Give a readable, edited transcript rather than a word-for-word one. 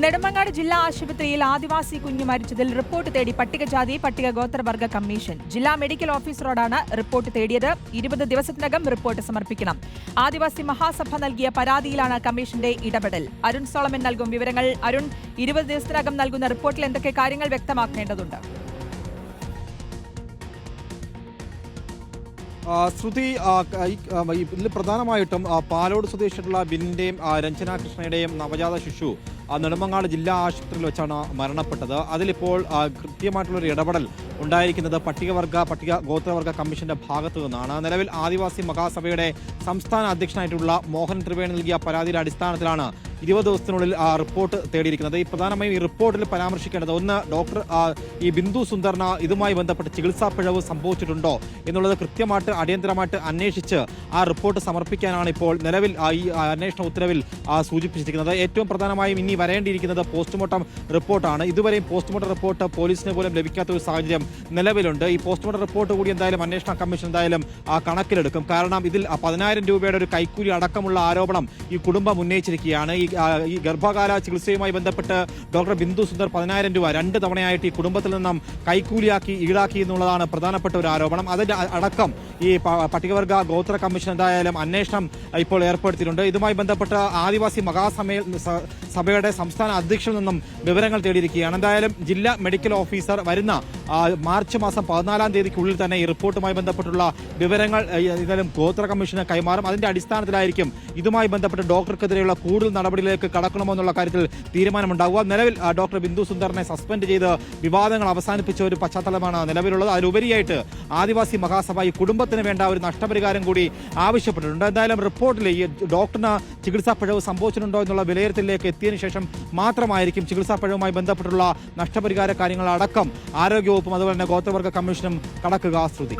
നെടുമങ്ങാട് ജില്ലാ ആശുപത്രിയിൽ ആദിവാസി കുഞ്ഞു മരിച്ചതിൽ റിപ്പോർട്ട് തേടി പട്ടികജാതി പട്ടികഗോത്രവർഗ കമ്മീഷൻ. ജില്ലാ മെഡിക്കൽ ഓഫീസറോടാണ് റിപ്പോർട്ട് തേടിയത്. 20 ദിവസത്തിനകം റിപ്പോർട്ട് സമർപ്പിക്കണം. ആദിവാസി മഹാസഭ നൽകിയ പരാതിയിലാണ് കമ്മീഷന്റെ ഇടപെടൽ. അരുൺ സോളമൻ നൽകും വിവരങ്ങൾ. അരുൺ, 20 ദിവസത്തിനകം നൽകുന്ന റിപ്പോർട്ടിൽ എന്തൊക്കെ കാര്യങ്ങൾ വ്യക്തമാക്കേണ്ടതുണ്ട്? ശ്രുതി, ഇതിൽ പ്രധാനമായിട്ടും പാലോട് സ്വദേശിയായിട്ടുള്ള ബിന്നിന്റെയും രഞ്ജന കൃഷ്ണയുടെയും നവജാത ശിശു നെടുമങ്ങാട് ജില്ലാ ആശുപത്രിയിൽ വെച്ചാണ് മരണപ്പെട്ടത്. അതിലിപ്പോൾ കൃത്യമായിട്ടുള്ളൊരു ഇടപെടൽ ഉണ്ടായിരിക്കുന്നത് പട്ടിക ഗോത്രവർഗ കമ്മീഷന്റെ ഭാഗത്തു നിന്നാണ്. നിലവിൽ ആദിവാസി മഹാസഭയുടെ സംസ്ഥാന അധ്യക്ഷനായിട്ടുള്ള മോഹൻ ത്രിവേണി നൽകിയ പരാതിയുടെ അടിസ്ഥാനത്തിലാണ് 20 ദിവസത്തിനുള്ളിൽ റിപ്പോർട്ട് തേടിയിരിക്കുന്നത്. ഈ പ്രധാനമായും ഈ റിപ്പോർട്ടിൽ പരാമർശിക്കേണ്ടത് ഒന്ന്, ഡോക്ടർ ഈ ബിന്ദു സുന്ദറിന് ഇതുമായി ബന്ധപ്പെട്ട് ചികിത്സാ പിഴവ് സംഭവിച്ചിട്ടുണ്ടോ എന്നുള്ളത് കൃത്യമായിട്ട് അടിയന്തരമായിട്ട് അന്വേഷിച്ച് ആ റിപ്പോർട്ട് സമർപ്പിക്കാനാണ് ഇപ്പോൾ നിലവിൽ ഈ അന്വേഷണ ഉത്തരവിൽ സൂചിപ്പിച്ചിരിക്കുന്നത്. ഏറ്റവും പ്രധാനമായും ഇനി വരേണ്ടിയിരിക്കുന്നത് പോസ്റ്റ്മോർട്ടം റിപ്പോർട്ടാണ്. ഇതുവരെയും പോസ്റ്റ്മോർട്ടം റിപ്പോർട്ട് പോലീസിന് പോലും ലഭിക്കാത്ത ഒരു സാഹചര്യം നിലവിലുണ്ട്. ഈ പോസ്റ്റ്മോർട്ടം റിപ്പോർട്ട് കൂടി എന്തായാലും അന്വേഷണ കമ്മീഷൻ എന്തായാലും കണക്കിലെടുക്കും. കാരണം ഇതിൽ 10,000 രൂപയുടെ ഒരു കൈക്കൂലി അടക്കമുള്ള ആരോപണം ഈ കുടുംബം ഉന്നയിച്ചിരിക്കുകയാണ്. ഈ ഗർഭകാല ചികിത്സയുമായി ബന്ധപ്പെട്ട് ഡോക്ടർ ബിന്ദു സുന്ദർ 10,000 രൂപ 2 തവണയായിട്ട് ഈ കുടുംബത്തിൽ നിന്നും കൈക്കൂലിയാക്കി ഈടാക്കി എന്നുള്ളതാണ് പ്രധാനപ്പെട്ട ഒരു ആരോപണം. അതിന്റെ അടക്കം ഈ പട്ടികവർഗ ഗോത്ര കമ്മീഷൻ എന്തായാലും അന്വേഷണം ഇപ്പോൾ ഏർപ്പെടുത്തിയിട്ടുണ്ട്. ഇതുമായി ബന്ധപ്പെട്ട് ആദിവാസി മഹാസഭയുടെ സംസ്ഥാന അധ്യക്ഷനിൽ നിന്നും വിവരങ്ങൾ തേടിയിരിക്കുകയാണ്. എന്തായാലും ജില്ലാ മെഡിക്കൽ ഓഫീസർ വരുന്ന മാർച്ച് മാസം 14-ാം തീയതിക്കുള്ളിൽ തന്നെ ഈ റിപ്പോർട്ടുമായി ബന്ധപ്പെട്ടുള്ള വിവരങ്ങൾ ഏതായാലും ഗോത്ര കമ്മീഷന് കൈമാറും. അതിന്റെ അടിസ്ഥാനത്തിലായിരിക്കും ഇതുമായി ബന്ധപ്പെട്ട് ഡോക്ടർക്കെതിരെയുള്ള കൂടുതൽ നടപടിയിലേക്ക് കടക്കണമോ എന്നുള്ള കാര്യത്തിൽ തീരുമാനമുണ്ടാകുക. നിലവിൽ ഡോക്ടർ ബിന്ദു സുന്ദറിനെ സസ്പെൻഡ് ചെയ്ത് വിവാദങ്ങൾ അവസാനിപ്പിച്ച ഒരു പശ്ചാത്തലമാണ് നിലവിലുള്ളത്. അതിലുപരിയായിട്ട് ആദിവാസി മഹാസഭ ഈ കുടുംബത്തിന് വേണ്ട ഒരു നഷ്ടപരിഹാരം കൂടി ആവശ്യപ്പെട്ടിട്ടുണ്ട്. എന്തായാലും റിപ്പോർട്ടിൽ ഈ ഡോക്ടറിന് ചികിത്സാ പിഴവ് സംഭവിച്ചിട്ടുണ്ടോ എന്നുള്ള വിലയിരുത്തലിലേക്ക് എത്തിയതിനു ശേഷം മാത്രമായിരിക്കും ചികിത്സാ പിഴവുമായി ബന്ധപ്പെട്ടുള്ള നഷ്ടപരിഹാര കാര്യങ്ങൾ അടക്കം ആരോഗ്യവകുപ്പും അതുപോലെ തന്നെ ഗോത്രവർഗ കമ്മീഷനും കടക്കുക. ശ്രുതി.